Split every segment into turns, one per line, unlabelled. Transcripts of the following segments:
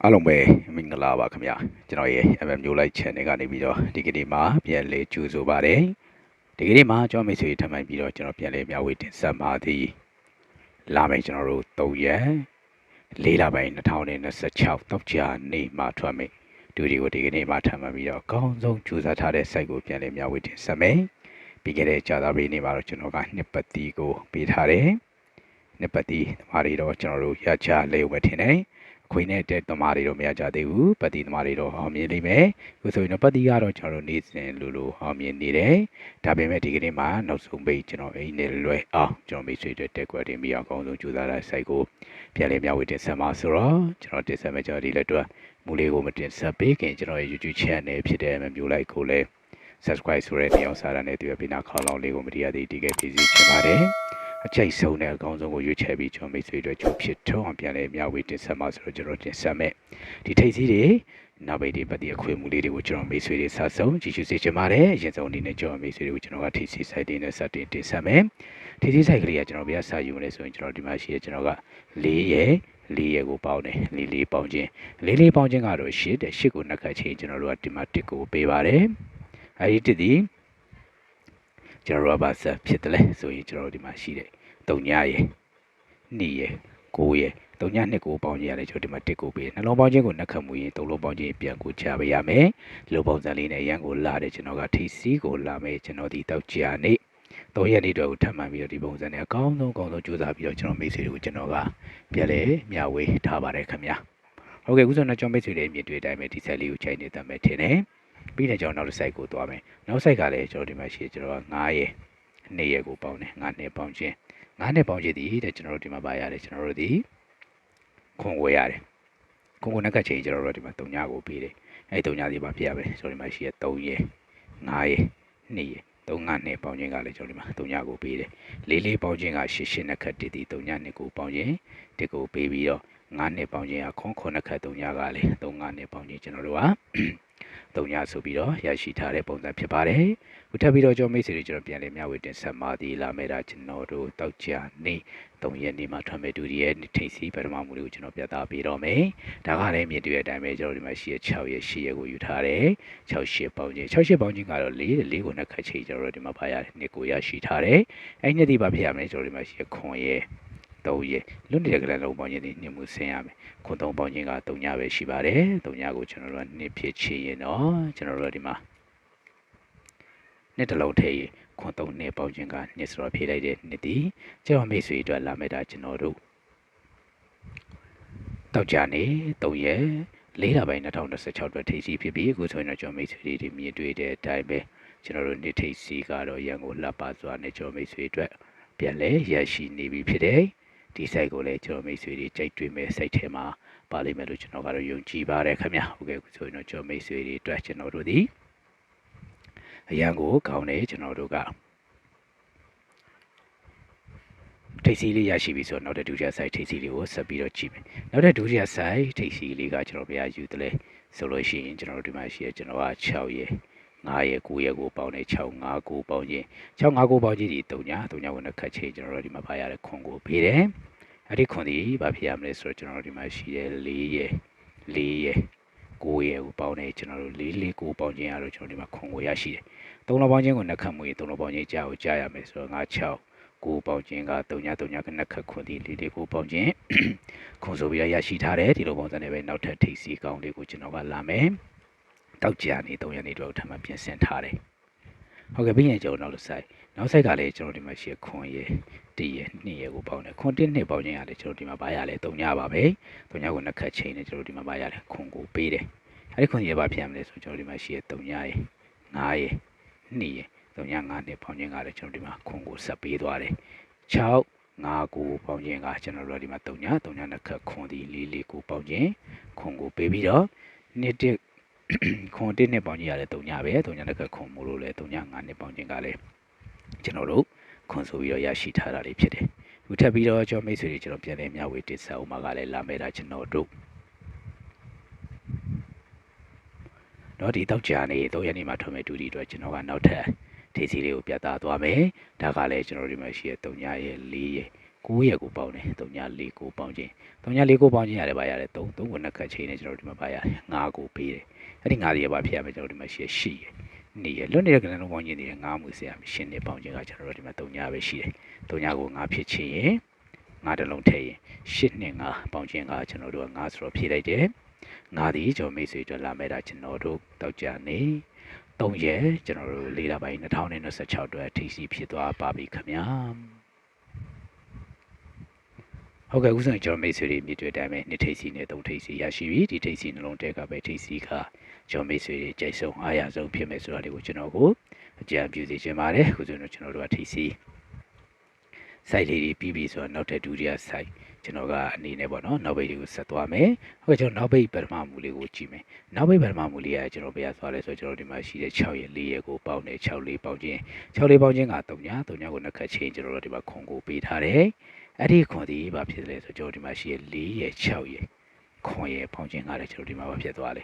အားလုံးပဲမင်္ဂလာပါခင်ဗျာကျွန်တော်ရဲ့ MM မျိုးလိုက် channel ကနေပြီးတော့ဒီကနေ့မှာပြန်လည်ကြိုဆိုပါတယ်ဒီကနေ့မှာကျွန်တော်မိတ်ဆွေထပ်မံပြီးတော့ကျွန်တော်ပြန်လည်မျှဝေတင်ဆက်ပါသည်လာမယ့်ကျွန်တော်တို့3ရက်4လပိုင်း2026တောက်ကြနေ့မှာထွက်မယ်ဒီကိုဒီကနေ့မှာထပ်မံပြီးတော့အကောင်းဆုံးကြိုးစားထားတဲ့ site ကိုပြန်လည်မျှဝေတင်ဆက်မယ်ပြီးခဲ့တဲ့ကြာသပတေးနေ့မှာတော့ကျွန်တော်ကနှစ်ပတ်တီကိုပေးထားတယ်နှစ်ပတ်တီသမားတွေတော့ကျွန်တော်တို့ရချလေးဝယ်ထင်တယ်ခွေနဲ့တဲ့သမားတွေတော့မရကြသေးဘူးပတ်တီသမားတွေတော့အောင်မြင်လိမ့်မယ်ခုဆိုရင်တော့ပတ်တီကတော့ကျွန်တော်တို့နေ့စဉ်လိုအောင်မြင်နေတယ်ဒါပေမဲ့ဒီကနေ့မှာနောက်ဆုံးပိတ်ကျွန်တော်အိမ်နဲ့လွယ်အောင်ကျွန်တော်မိတ်ဆွေတွေတက်ကွက်တင်ပြီးအောင်အကောင်းဆုံးကြိုးစားတဲ့ site ကိုပြန်လည်မျှဝေတင်ဆက်မှာဆိုတော့ကျွန်တော်တင်ဆက်မယ်ကျွန်တော်ဒီလက်တော့မူလေးကိုမတင်ဆက်ပေးခင်ကျွန်တော်ရဲ့ YouTube channel ဖြစ်တဲ့မျိုးလိုက်ကိုလည်း subscribe ဆိုတဲ့နေအောင်စားရတဲ့တွေ့ပြီးနောက်ခေါင်းလောင်းလေးကိုမတရားသေးတည်ခဲ့ပြည်စီချင်ပါတယ်အချိတ်ဆုံးတဲ့အကောင်းဆုံးကိုရွေးချယ်ပြီးကျွန်တော်မိတ်ဆွေတို့ချိုးဖြစ်ထုံးအောင်ပြန်လဲမျှဝေတင်ဆက်မှာဆိုတော့ကျွန်တော်တင်ဆက်မယ်ဒီထိတ်စီးတွေနောက်ပိတ်တွေပတ်တိအခွေမှုလေးတွေကိုကျွန်တော်မိတ်ဆွေတွေဆက်ဆုံးကြည့်ရှုစေချင်ပါတယ်အရင်ဆုံးအနေနဲ့ကျွန်တော်မိတ်ဆွေတွေကိုကျွန်တော်ကထိတ်စီး site တွေနဲ့စတင်တင်ဆက်မယ်ထိတ်စီး site ကလေးကကျွန်တော်ပြစာယူနေဆိုရင်ကျွန်တော်ဒီမှာရှိရကျွန်တော်က4ရက်ကိုပေါင်းတယ်4ပေါင်းခြင်း4ပေါင်းခြင်းကတော့8တဲ့8ကိုနှစ်ခါချင်းကျွန်တော်တို့ကဒီမှာ1ကိုပေးပါတယ်အဲဒီ1ဒီကျွန်တော်တို့ကဘာဆက်ဖြစ်တယ်လဲဆိုရင်ကျွန်တော်တို့ဒီမှာရှိတယ်3ညရယ်2ရယ်9ရယ်3ည2ကိုပေါင်းကြရတယ်ကျွန်တော်ဒီမှာ1ကိုပေးနှလုံးပေါင်းခြင်းကိုနှက်ခတ်မှုရင်3လုံးပေါင်းခြင်းပြန်ကိုချပေးရမယ်ဒီလိုပုံစံလေးနဲ့ရန်ကိုလာတယ်ကျွန်တော်ကထိစီးကိုလာမယ်ကျွန်တော်ဒီတောက်ကြနေ3ရက်နေ့တော့ထပ်မှန်ပြီးတော့ဒီပုံစံနဲ့အကောင်းဆုံးကြိုးစားပြီးတော့ကျွန်တော်မိတ်ဆွေတွေကိုကျွန်တော်ကပြန်လဲမျှဝေထားပါတယ်ခင်ဗျာဟုတ်ကဲ့ခုဆိုတော့ကျွန်တော်မိတ်ဆွေတွေအမြင်တွေ့တိုင်းပဲဒီဆက်လေးကိုချိန်နေတတ်မယ်ထင်တယ်ပြီးတော့ကျွန်တော်နောက်တစ် site ကိုသွားမယ်နောက် site ကလည်းကျွန်တော်ဒီမှာရှိကျွန်တော်က9ရက်2ရက်ကိုပေါင်းတယ်9နှစ်ပေါင်းခြင်း9နှစ်ပေါင်းခြင်းဒီတဲ့ကျွန်တော်တို့ဒီမှာပါရတယ်ကျွန်တော်တို့ဒီခွန်ဝေးရတယ်ခွန်ကိုနှက်ကချိန်ကျွန်တော်တို့ဒီမှာ3ညကိုပေးတယ်အဲ3ညဒီမှာပြရမယ်ကျွန်တော်ဒီမှာရှိရ3ရက်9ရက်2ရက်3ငါနှစ်ပေါင်းခြင်းကလည်းကျွန်တော်ဒီမှာ3ညကိုပေးတယ်4ပေါင်းခြင်းက8နှစ်ခက်တည်3ညနှစ်ကိုပေါင်းခြင်း1ကိုပေးပြီးတော့9နှစ်ပေါင်းခြင်းကခွန်9ခက်3ညကလည်း3ငါနှစ်ပေါင်းခြင်းကျွန်တော်တို့က3ညဆိုပြီးတော့ရရှိထားတဲ့ပုံစံဖြစ်ပါတယ်။ခုထပ်ပြီးတော့ကျွန်တော်မိတ်ဆွေတွေကျွန်တော်ပြန်လည်မျှဝေတင်ဆက်မှာဒီလာမဲ့တာကျွန်တော်တို့တောက်ကြနေ3ရက်နေ့မှာထွက်မဲ့ဒုတိယထိပ်စီးပထမမူလေးကိုကျွန်တော်ပြသပေးတော့မယ်။ဒါကလည်းမြင်တွေ့တဲ့အတိုင်းပဲကျွန်တော်ဒီမှာရှိရ6ရက်8ရက်ကိုယူထားတယ်။6 8ပေါင်းခြင်း6 8ပေါင်းခြင်းကတော့4ကိုနှစ်ခါချိန်ကျွန်တော်တို့ဒီမှာပါရတယ်2ကိုရရှိထားတယ်။အဲ့နှစ်ဒီပါဖြစ်ရမယ်ကျွန်တော်ဒီမှာရှိရခွန်ရဲ့3ရက်လွတ်နေတဲ့ကလန်လုံးပေါင်းခြင်းဒီနှစ်မှုဆင်းရမယ်ခွန်3ပေါင်းခြင်းက3ညပဲရှိပါတယ်3ညကိုကျွန်တော်တို့ကနှစ်ဖြစ်ချင်ရင်တော့ကျွန်တော်တို့ဒီမှာနှစ်တလုံးထည့်ရင်ခွန်3နှစ်ပေါင်းခြင်းကနှစ်ဆိုတော့ဖြည့်လိုက်တဲ့နှစ်ဒီကျွန်တော်မိတ်ဆွေအတွက်လာမဲ့တာကျွန်တော်တို့တောက်ကြနေ3ရက်4လပိုင်း2026အတွက်ထိပ်စီးဖြစ်ပြီးအခုဆိုရင်တော့ကျွန်တော်မိတ်ဆွေတွေမြင်တွေ့တဲ့အတိုင်းပဲကျွန်တော်တို့နှစ်ထိပ်စီးကတော့ရန်ကုန်လှပစွာနဲ့ကျွန်တော်မိတ်ဆွေအတွက်ပြန်လဲရရှိနေပြီဖြစ်တယ်ဒီ site ကိုလည်းကျွန်တော်မိတ်ဆွေတွေကြိုက်တွေ့မဲ့ site ထဲမှာပါလိမ့်မယ်လို့ကျွန်တော်ကတော့ယုံကြည်ပါတယ်ခင်ဗျာဟုတ်ကဲ့ဆိုရင်တော့ကျွန်တော်မိတ်ဆွေတွေအတွက်ကျွန်တော်တို့ဒီအရန်ကိုကောင်းတယ်ကျွန်တော်တို့ကထိပ်စီးလေးရရှိပြီဆိုတော့နောက်တဲ့ဒုတိယ site ထိပ်စီးလေးကိုဆက်ပြီးတော့ကြည့်မယ်နောက်တဲ့ဒုတိယ site ထိပ်စီးလေးကကျွန်တော်ပြရယူတယ်လေဆိုလို့ရှိရင်ကျွန်တော်တို့ဒီမှာရှိရကျွန်တော်က6ရက်9ရက်9ရက်ကိုပေါင်းနေ6 5 9ပေါင်းခြင်း6 5 9ပေါင်းခြင်းဒီ3ညကိုနှစ်ခတ်ချိန်ကျွန်တော်တို့ဒီမှာပါရတဲ့ခွန်ကိုပေးတယ်အဲ့ဒီခွန်ဒီဘာဖြစ်ရမလဲဆိုတော့ကျွန်တော်တို့ဒီမှာရှိတဲ့4ရက်9ရက်ကိုပေါင်းနေကျွန်တော်တို့4 9ပေါင်းခြင်းရတော့ကျွန်တော်ဒီမှာခွန်ကိုရရှိတယ်3လုံးပေါင်းခြင်းကိုနှစ်ခတ်မှုရင်3လုံးပေါင်းခြင်းကြာကိုကြာရမယ်ဆိုတော့9 6 9ပေါင်းခြင်းက3ညကနှစ်ခတ်ခွန်ဒီ4 9ပေါင်းခြင်းခွန်ဆိုပြီးရရှိထားတယ်ဒီလိုပုံစံနဲ့ပဲနောက်ထပ်ထိပ်စီကောင်းလေးကိုကျွန်တော်ကလာမယ်တောက်ကြနေ3ရက်နေတော့ထပ်မပြင်ဆင်ထားတယ်ဟုတ်ကဲ့ပြီးရင်ကျွန်တော်နောက်ဆိုင်ကလည်းကျွန်တော်ဒီမှာရှိခွန်ရယ်1ရက်2ရက်ကိုပေါင်းတယ်ခွန်1နှစ်ပေါင်းခြင်းရတယ်ကျွန်တော်ဒီမှာပါရလဲ3ညပါပဲ3ညကိုနှစ်ခတ်ချိန်နဲ့ကျွန်တော်ဒီမှာပါရလဲခွန်ကိုပေးတယ်အဲ့ဒီခွန်ရယ်ပါဖြစ်ရမလဲဆိုကျွန်တော်ဒီမှာရှိ3ညရယ်9ရက်2ရက်3ည9နှစ်ပေါင်းခြင်းကလည်းကျွန်တော်ဒီမှာခွန်ကိုဆက်ပေးသွားတယ်6 5 9ပေါင်းခြင်းကကျွန်တော်တို့ဒီမှာ3ညနှစ်ခတ်ခွန်ဒီ4 9ပေါင်းခြင်းခွန်ကိုပေးပြီးတော့နှစ်ခွန်1နှစ်ပေါင်းခြင်းရတယ်3ညပဲ3ညတစ်ခါခွန်မို့လို့လဲ3ည5နှစ်ပေါင်းခြင်းကလည်းကျွန်တော်တို့ခွန်ဆိုပြီးတော့ရရှိထားတာလေးဖြစ်တယ်ခုထပ်ပြီးတော့ကျွန်တော်မိတ်ဆွေတွေကျွန်တော်ပြန်လဲမျှဝေတင်ဆက်အောင်မှာကလည်းလာမဲ့တာကျွန်တော်တို့တော့ဒီတောက်ကြနေ3ရက်နေမှာထွက်မဲ့ဒူဒီအတွက်ကျွန်တော်ကနောက်ထပ်ထိစီလေးကိုပြသသွားမယ်ဒါကလည်းကျွန်တော်ဒီမှာရှိရ3ညရဲ့4ရက် 9ရက်ကိုပေါင်းတယ်3949ပေါင်းခြင်း3949ပေါင်းခြင်းရတယ်ပါရတယ်3ကိုနှစ်ခတ်ချိန်နဲ့ကျွန်တော်ဒီမှာပါရတယ်9ကိုပေးတယ်အဲ့ဒီ9ဒီရပါဖြစ်ရမယ်ကျွန်တော်ဒီမှာရှိရနေရလွတ်နေတဲ့ကဏ္ဍလုံးပေါင်းခြင်းတွေ9မှုဆရာရှင်းနေပေါင်းခြင်းကကျွန်တော်တို့ဒီမှာ3ပဲရှိတယ်3ကို9ဖြစ်ချင်းရင်9တလုံးထည့်ရင်8နဲ့9ပေါင်းခြင်းကကျွန်တော်တို့က9ဆိုတော့ဖြည့်လိုက်တယ်9ဒီကျွန်တော်မိတ်ဆွေတို့လာမဲ့တာကျွန်တော်တို့တောက်ကြနေ3ရက်ကျွန်တော်တို့လေးလပိုင်း2026အတွက်ထိစီဖြစ်သွားပါပြီခင်ဗျာဟုတ်ကဲ့အခုဆိုရင်ကျွန်တော်မိတ်ဆွေတွေမြစ်တွေ့တိုင်းပဲနှစ်ထိစီနဲ့3ထိစီရရှိပြီဒီထိစီနှလုံးတဲကပဲထိစီကကျွန်တော်မိတ်ဆွေတွေကြိုက်ဆုံးအားရဆုံးဖြစ်မယ်ဆိုတာလေးကိုကျွန်တော်ကိုအကြံပြုစီချင်ပါတယ်အခုဆိုရင်ကျွန်တော်တို့ကထိစီစိုက်လေးတွေပြီးပြီဆိုတော့နောက်ထပ်ဒုတိယစိုက်ကျွန်တော်ကအနေနဲ့ပေါ့နော်နောက်ဘိတ်တွေကိုဆက်သွားမယ်ဟုတ်ကဲ့ကျွန်တော်နောက်ဘိတ်ပထမမူလေးကိုကြည့်မယ်နောက်ဘိတ်ပထမမူလေးကကျွန်တော်ဘယ်ရသွားလဲဆိုတော့ကျွန်တော်ဒီမှာရှိတဲ့6ရက်4ရက်ကိုပေါင်းတယ်6 4ပေါင်းခြင်း6 4ပေါင်းခြင်းက3ညကိုနှစ်ခတ်ချင်းကျွန်တော်တို့ဒီမှာခွန်ကိုပေးထားတယ်အဲ့ဒီခွန်ဒီဘာဖြစ်လဲဆိုတော့ကျွန်တော်ဒီမှာရှိတဲ့4ရက်6ရက်ခွန်ရက်ပေါင်းခြင်းကလည်းကျွန်တော်ဒီမှာဘာဖြစ်သွားလဲ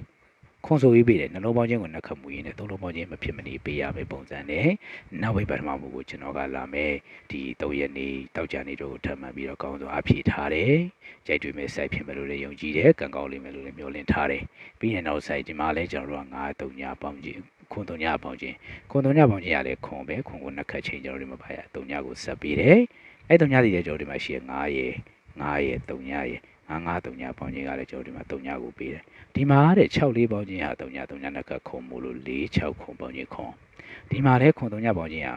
ခွန်ဆိုပြီးပေးတယ်နှလုံးပေါင်းခြင်းကိုနှစ်ခတ်မူရင်းနဲ့သုံးလုံးပေါင်းခြင်းမဖြစ်မနေပေးရမယ့်ပုံစံနဲ့နောက်ဘိတ်ပထမမူကိုကျွန်တော်ကလာမယ်ဒီ3ရက်နေ့တောက်ကြနေတို့ထပ်မှန်ပြီးတော့ကောင်းဆုံးအဖြေထားတယ်ကြိုက်တွေ့မဲ့ site ဖြစ်မယ်လို့လည်းယုံကြည်တယ်ကံကောင်းလိမ့်မယ်လို့လည်းမျှော်လင့်ထားတယ်ပြီးရင်နောက် site ဒီမှာလည်းကျွန်တော်တို့က9 3ညပေါင်းခြင်းခွန်3ညပေါင်းခြင်းခွန်3ညပေါင်းခြင်းရလဲခွန်ပဲခွန်ကိုနှစ်ခတ်ချင်းကျွန်တော်တို့ဒီမှာပါရ3ညကိုဆက်ပေးတယ်အဲ့3ညစီလည်းကျွန်တော်ဒီမှာရှိရ9ရက်3ညရက်9 3ညပေါင်းခြင်းကလည်းကျွန်တော်ဒီမှာ3ညကိုပေးတယ်ဒီမှာတဲ့6 4ပေါင်းခြင်းဟာ3ညနှစ်ခတ်ခွန်မို့လို့4 6ခွန်ပေါင်းခြင်းခွန်ဒီမှာလည်းခွန်3ညပေါင်းခြင်းဟာ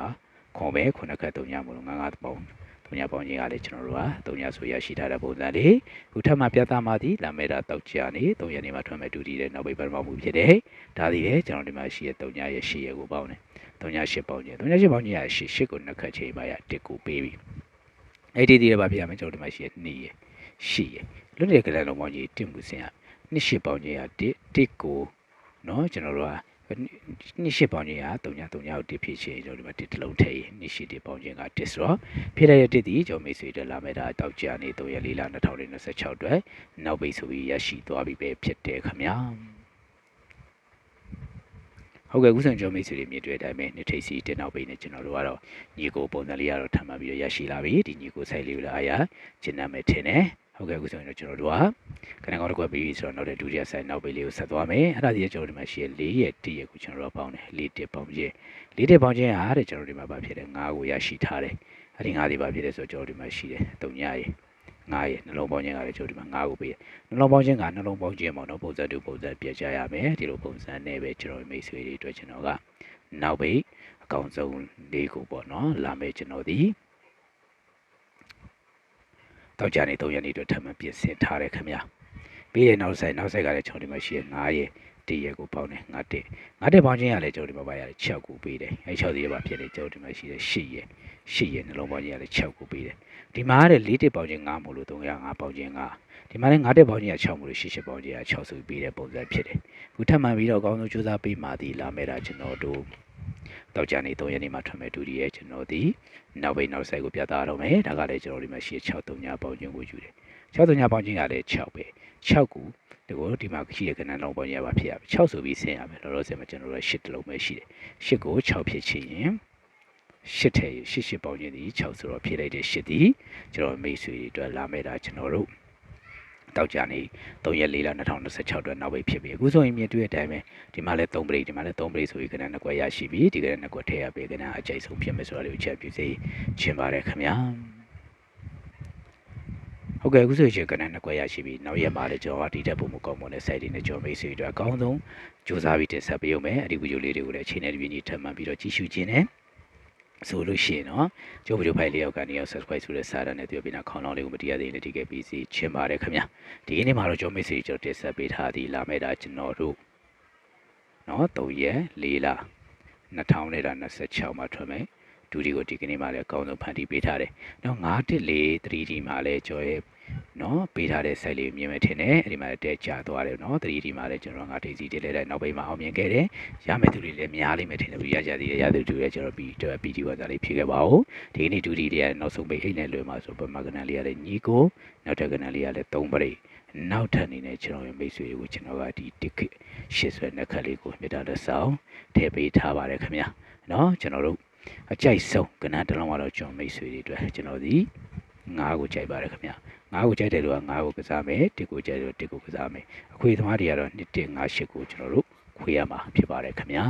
ခွန်ပဲခွန်နှစ်ခတ်3ညမို့လို့9 9ပေါင်း3ညပေါင်းခြင်းကလည်းကျွန်တော်တို့က3ညဆိုရရှိထားတဲ့ပုံစံလေးခုထပ်မှပြသမှသည်လာမဲ့တာတောက်ကြနေ3ရက်နေမှထွက်မဲ့တူတည်တဲ့နောက်ပိတ်ပထမမှုဖြစ်တယ်ဒါဒီလေကျွန်တော်ဒီမှာရှိရ3ညရဲ့8ရက်ကိုပေါင်းတယ်3ည8ပေါင်းခြင်း3ည8ပေါင်းခြင်းရ8ကိုနှစ်ခတ်ချိန်မှရ1ကိုပေးပြီအဲ့ဒီတည်းရပါပြရမယ်ကျွန်တော်ဒီမှာရှိရ2ရက်8ရက်လွတ်တဲ့ကလေးလုံးပေါင်းကြီး1မှုစင်ရ2 8ပေါင်းခြင်းရ1ကိုเนาะကျွန်တော်တို့က2 8ပေါင်းခြင်းက3ညကို1ဖြစ်ချင်ကျွန်တော်ဒီမှာ1တလုံးထည့်ရင်2 8ပေါင်းခြင်းက1ဆိုတော့ဖြစ်တဲ့1ဒီကျွန်တော်မိတ်ဆွေတွေလာမဲ့တာတောက်ကြနေ3ရက်4လ2026အတွက်နောက်ပိတ်ဆိုပြီးရရှိသွားပြီပဲဖြစ်တယ်ခင်ဗျာဟုတ်ကဲ့ခုဆိုကျွန်တော်မိတ်ဆွေတွေမြင်တွေ့တဲ့အတိုင်းပဲနှစ်ထိပ်စီတင်နောက်ပိတ်နဲ့ကျွန်တော်တို့ကတော့ညီကိုပုံစံလေးကတော့ထပ်မှတ်ပြီးတော့ရရှိလာပြီဒီညီကို site လေးကိုလည်းအားရကျင့်နာမယ်ထင်တယ်ဟုတ်ကဲ့အခုဆိုရင်ကျွန်တော်တို့ကခဏကောင်းတစ်ခွက်ပြီးဆိုတော့နောက်တဲ့ဒုတိယ site နောက်ပိတ်လေးကိုဆက်သွားမယ်အဲ့ဒါဒီကျွန်တော်ဒီမှာရှိရ4ရက်1ရက်ကိုကျွန်တော်တို့ပေါင်းတယ်4တက်ပေါင်းခြင်း4တက်ပေါင်းခြင်းဟာတဲ့ကျွန်တော်ဒီမှာဘာဖြစ်လဲ9ကိုရရှိထားတယ်အဲ့ဒီ9ဒီဘာဖြစ်လဲဆိုတော့ကျွန်တော်ဒီမှာရှိတယ်3ညရေ9ရက်နှလုံးပေါင်းခြင်းကလည်းကျွန်တော်ဒီမှာ9ကိုပေးတယ်နှလုံးပေါင်းခြင်းကနှလုံးပေါင်းခြင်းပေါ့နော်ပုံစံတူပုံစံပြကြရမယ်ဒီလိုပုံစံနဲ့ပဲကျွန်တော်မိတ်ဆွေတွေအတွက်ကျွန်တော်ကနောက်ပိတ်အကောင့်ဆုံး၄ကိုပေါ့နော်လာမယ်ကျွန်တော်ဒီတောက်ကြနေ3ရက်နေအတွက်ထပ်မံပြင်ဆင်ထားတယ်ခင်ဗျာပြီးရင်နောက်ဆိုင်ကလည်းကျွန်တော်ဒီမှာရှိရ9ရက်1ရက်ကိုပေါင်းတယ်9တက်ပေါင်းခြင်းကလည်းကျွန်တော်ဒီမှာပါရတယ်6ကိုပေးတယ်အဲ6စီရပါဖြစ်တယ်ကျွန်တော်ဒီမှာရှိတယ်8ရက်နှလုံးပေါင်းခြင်းကလည်း6ကိုပေးတယ်ဒီမှာတဲ့4တက်ပေါင်းခြင်း9မို့လို့305ပေါင်းခြင်း9ဒီမှာလည်း9တက်ပေါင်းခြင်းက6မို့လို့8ပေါင်းခြင်းက6ဆိုပြီးပေးတဲ့ပုံစံဖြစ်တယ်ခုထပ်မှန်ပြီးတော့အကောင်းဆုံးစူးစမ်းပေးမှဒီလာမဲ့တာကျွန်တော်တို့တောက်ကြနေ3ရက်နေမှထွက်မဲ့တူဒီရဲ့ကျွန်တော်ဒီနောက်ပိတ်နောက်ဆိုင်ကိုပြသတော့မယ်ဒါကလည်းကျွန်တော်ဒီမှာရှိ6 3ညပေါင်းခြင်းကိုယူတယ်6 3ညပေါင်းခြင်းကလည်း6ပဲ6ကိုဒီမှာရှိတဲ့ကဏ္ဍလုံးပေါင်းရပါဖြစ်ရမယ်6ဆိုပြီးဆင်းရမယ်လောလောဆယ်မှာကျွန်တော်တို့8တလုံးပဲရှိတယ်8ကို6ဖြစ်ချင်ရင်8ထဲ8ပေါင်းခြင်းဒီ6ဆိုတော့ဖြည့်လိုက်တဲ့8ဒီကျွန်တော်မိတ်ဆွေတွေအတွက်လာမဲ့တာကျွန်တော်တို့တောက်ကြနေ3ရက်4လ2026အတွက်နောက်ပိတ်ဖြစ်ပြီအခုဆိုရင်မြင်တွေ့တဲ့အတိုင်းပဲဒီမှာလည်း3ပရိဒီမှာလည်း3ပရိဆိုပြီးကဏ္ဍနှစ်ကွက်ရရှိပြီဒီကဏ္ဍနှစ်ကွက်ထည့်ရပြီကဏ္ဍအကျိတ်ဆုံးဖြစ်မယ်ဆိုတာလေးကိုချက်ပြစေချင်ပါတယ်ခင်ဗျာဟုတ်ကဲ့အခုဆိုရင်ကဏ္ဍနှစ်ကွက်ရရှိပြီနောက်ရက်မှာလည်းကျွန်တော်ကဒီတက်ပုံမကောင်းမွန်တဲ့ site တွေနဲ့ကျွန်တော်မိတ်ဆွေတွေအကောင်းဆုံးစူးစမ်းပြီးတင်ဆက်ပေးအောင်မယ်အဲ့ဒီဗီဒီယိုလေးတွေကိုလည်းအချိန်နဲ့တပြေးညီထပ်မှန်ပြီးတော့ကြည့်ရှုခြင်းနဲ့ဆိုလို့ရှိရင်နော်ကျိုးဗီဒီယိုဖိုင်လေးယောက်ကနေရောက် subscribe ဆိုတဲ့စာရနဲ့တွေ့ပြီးနောက်ခေါင်းလောင်းလေးကိုမတရားသေးနဲ့တိကျပြီးစီချင်ပါတယ်ခင်ဗျာဒီနေ့မှာတော့ကျွန်တော် message ကျွန်တော်တင်ဆက်ပေးထားသည်လာမဲ့တာကျွန်တော်တို့နော်3ရက်4လ2026မှာထွက်မယ်ဒူဒီကိုဒီကနေ့မှလည်းအကောင်းဆုံးဖန်တီးပေးထားတယ်နော်914 3D မှာလည်းကျွန်တော်ရဲ့နော်ပေးထားတဲ့ site လေးမြင်မယ်ထင်တယ်အဲ့ဒီမှာတဲချသွားတယ်နော် 3D မှာလည်းကျွန်တော်ငါထိပ်စီတက်လိုက်နောက်ပိတ်မှာအောင်မြင်ခဲ့တယ်ရမယ်သူတွေလည်းများလိမ့်မယ်ထင်တယ်ပြီးရကြသေးတယ်ရသူတွေလည်းကျွန်တော်PD ဝါစာလေးဖြည့်ခဲ့ပါဦးဒီနေ့ 2D တွေကနောက်ဆုံးပိတ်အိတ်နဲ့လွယ်မှာဆိုပမာကနန်လေးကလည်းညီကိုနောက်ထပ်ကနန်လေးကလည်း3ပရိနောက်ထပ်အနေနဲ့ကျွန်တော်ရဲ့မိတ်ဆွေတွေကိုကျွန်တော်ကဒီ ticket 80ဆွဲနှစ်ခတ်လေးကိုမြတ်တာလက်ဆောင်ထည့်ပေးထားပါတယ်ခင်ဗျာနော်ကျွန်တော်တို့အကြိုက်ဆုံးကနန်တစ်လုံးကတော့ကျွန်တော်မိတ်ဆွေတွေအတွက်ကျွန်တော်ဒီ 9ကိုကြိုက်ပါတယ်ခင်ဗျ9ကိုကြိုက်တယ်လို့က9ကိုကစားမယ်1ကိုကြိုက်တယ်လို့1ကိုကစားမယ်အခွေသမားတွေကတော့1 1 5 8ကိုကျွန်တော်တို့ခွေရမှာဖြစ်ပါတယ်ခင်ဗျာ